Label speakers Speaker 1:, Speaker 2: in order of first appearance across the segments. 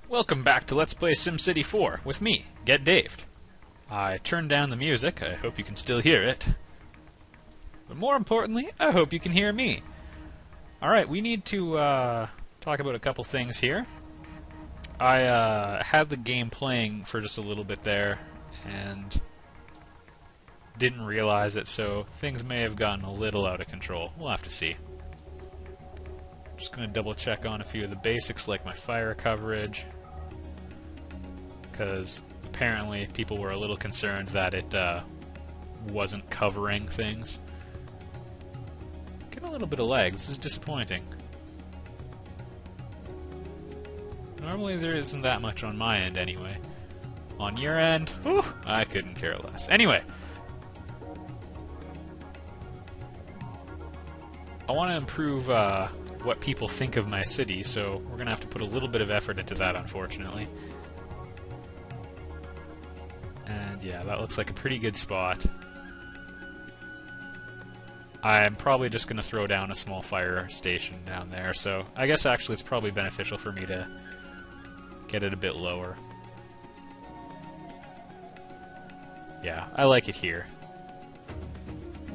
Speaker 1: Welcome back to Let's Play SimCity 4 with me, Get Daved. I turned down the music, I hope you can still hear it. But more importantly, I hope you can hear me. Alright, we need to talk about a couple things here. I had the game playing for just a little bit there, and didn't realize it, so things may have gotten a little out of control. We'll have to see. Just going to double check on a few of the basics like my fire coverage, because apparently people were a little concerned that it wasn't covering things. Get a little bit of lag. This is disappointing. Normally there isn't that much on my end anyway. On your end, whew, I couldn't care less. Anyway, I want to improve what people think of my city, so we're going to have to put a little bit of effort into that, unfortunately. And yeah, that looks like a pretty good spot. I'm probably just going to throw down a small fire station down there, so I guess actually it's probably beneficial for me to get it a bit lower. Yeah, I like it here.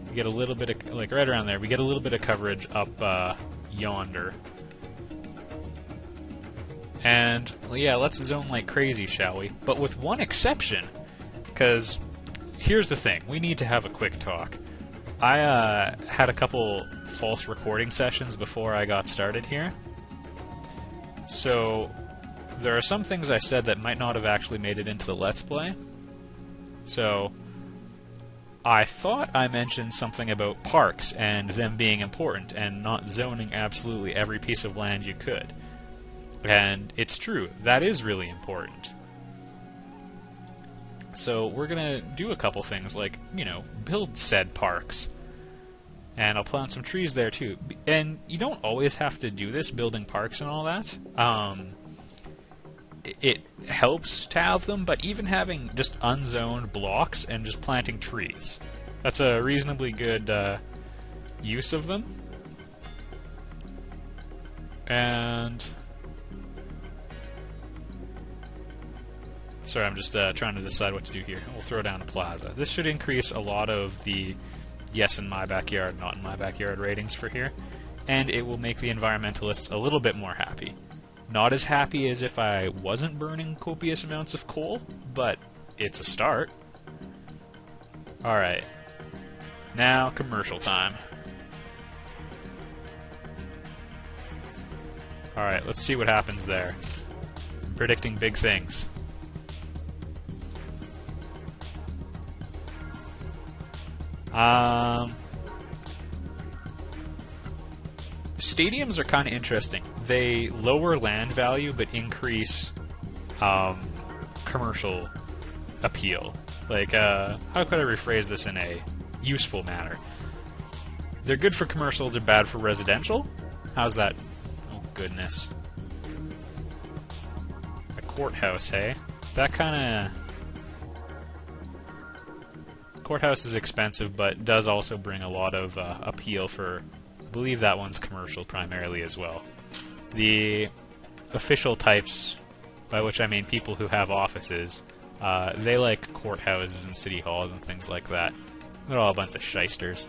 Speaker 1: We get a little bit of, like right around there, we get a little bit of coverage up yonder. And, well, yeah, let's zone like crazy, shall we? But with one exception, because here's the thing, we need to have a quick talk. I had a couple false recording sessions before I got started here. So, there are some things I said that might not have actually made it into the Let's Play. So, I thought I mentioned something about parks and them being important and not zoning absolutely every piece of land you could. And it's true, that is really important. So we're gonna do a couple things like, you know, build said parks. And I'll plant some trees there too. And you don't always have to do this, building parks and all that. It helps to have them, but even having just unzoned blocks and just planting trees, that's a reasonably good use of them. And sorry, I'm just trying to decide what to do here. We'll throw down a plaza. This should increase a lot of the yes in my backyard, not in my backyard ratings for here, and it will make the environmentalists a little bit more happy. Not as happy as if I wasn't burning copious amounts of coal, but it's a start. Alright. Now, commercial time. Alright, let's see what happens there. I'm predicting big things. Stadiums are kind of interesting. They lower land value but increase commercial appeal. Like, how could I rephrase this in a useful manner? They're good for commercial, they're bad for residential? How's that? Oh, goodness. A courthouse, hey? That kind of... Courthouse is expensive, but does also bring a lot of appeal for... I believe that one's commercial primarily as well. The official types, by which I mean people who have offices, they like courthouses and city halls and things like that. They're all a bunch of shysters.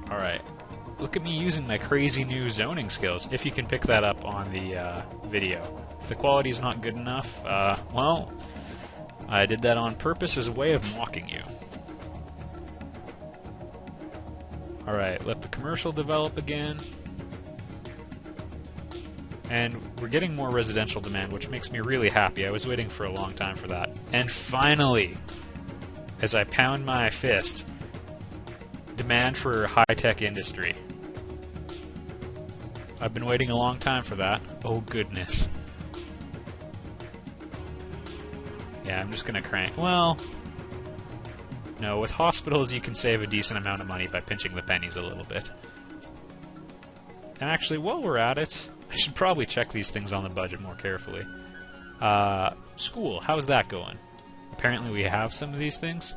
Speaker 1: Alright. Look at me using my crazy new zoning skills, if you can pick that up on the video. If the quality's not good enough, well, I did that on purpose as a way of mocking you. Alright, let the commercial develop again. And we're getting more residential demand, which makes me really happy. I was waiting for a long time for that. And finally, as I pound my fist, demand for high-tech industry. I've been waiting a long time for that. Oh, goodness. Yeah, I'm just gonna crank. Well, no, with hospitals you can save a decent amount of money by pinching the pennies a little bit. And actually, while we're at it, I should probably check these things on the budget more carefully. School, how's that going? Apparently we have some of these things.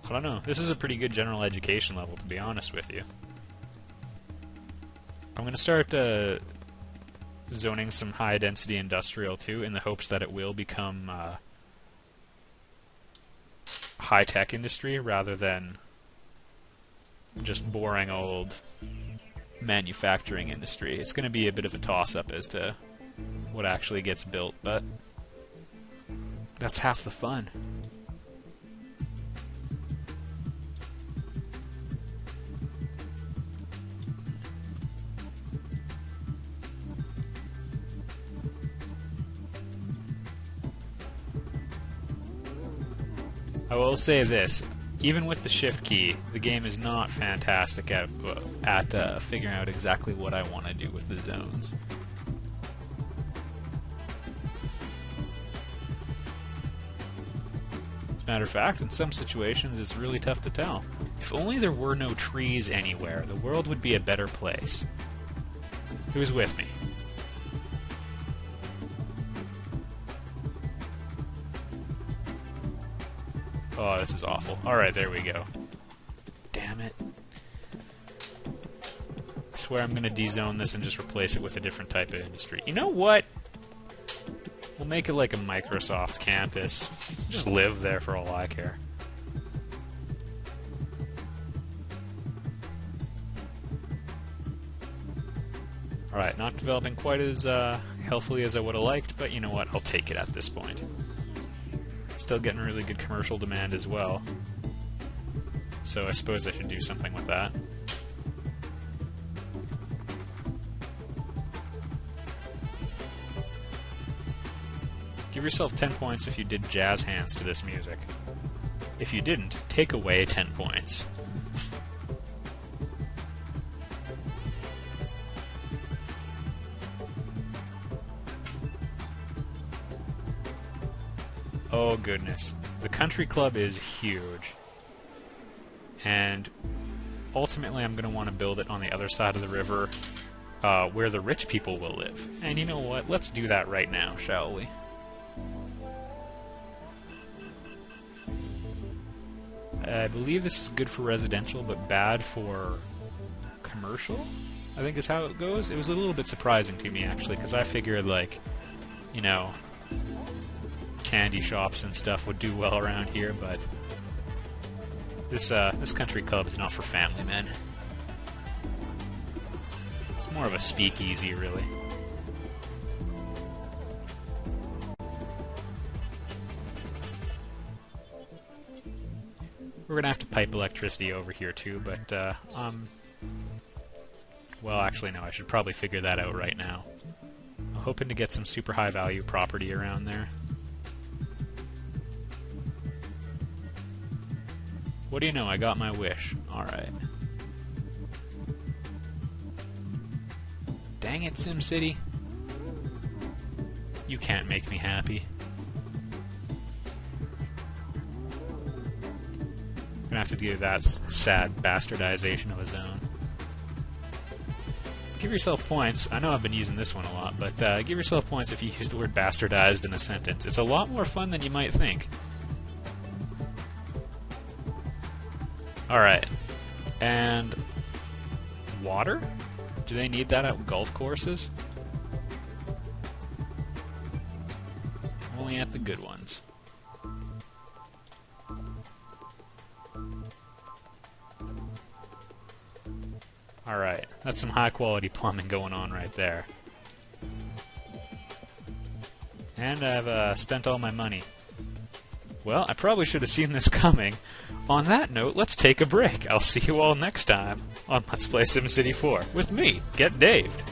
Speaker 1: I don't know. This is a pretty good general education level, to be honest with you. I'm going to start zoning some high-density industrial, too, in the hopes that it will become high-tech industry rather than just boring old manufacturing industry. It's going to be a bit of a toss-up as to what actually gets built, but that's half the fun. I will say this, even with the shift key, the game is not fantastic at figuring out exactly what I want to do with the zones. As a matter of fact, in some situations it's really tough to tell. If only there were no trees anywhere, the world would be a better place. Who's with me? Oh, this is awful. Alright, there we go. Damn it. I swear I'm gonna dezone this and just replace it with a different type of industry. You know what? We'll make it like a Microsoft campus. Just live there for all I care. Alright, not developing quite as healthily as I would have liked, but you know what? I'll take it at this point. Still getting really good commercial demand as well. So I suppose I should do something with that. Give yourself 10 points if you did jazz hands to this music. If you didn't, take away 10 points. Oh goodness. The country club is huge. And ultimately I'm going to want to build it on the other side of the river where the rich people will live. And you know what? Let's do that right now, shall we? I believe this is good for residential, but bad for commercial, I think is how it goes. It was a little bit surprising to me, actually, because I figured, like, you know, candy shops and stuff would do well around here, but this country club is not for family men. It's more of a speakeasy, really. We're gonna have to pipe electricity over here too, but well, actually no, I should probably figure that out right now. I'm hoping to get some super high value property around there. What do you know? I got my wish. Alright. Dang it, SimCity. You can't make me happy. I'm gonna have to do that sad bastardization of a zone. Give yourself points. I know I've been using this one a lot, but give yourself points if you use the word bastardized in a sentence. It's a lot more fun than you might think. Alright. And water? Do they need that at golf courses? Only at the good ones. Alright, that's some high quality plumbing going on right there. And I've spent all my money. Well, I probably should have seen this coming. On that note, let's take a break. I'll see you all next time on Let's Play SimCity 4 with me, Get Daved.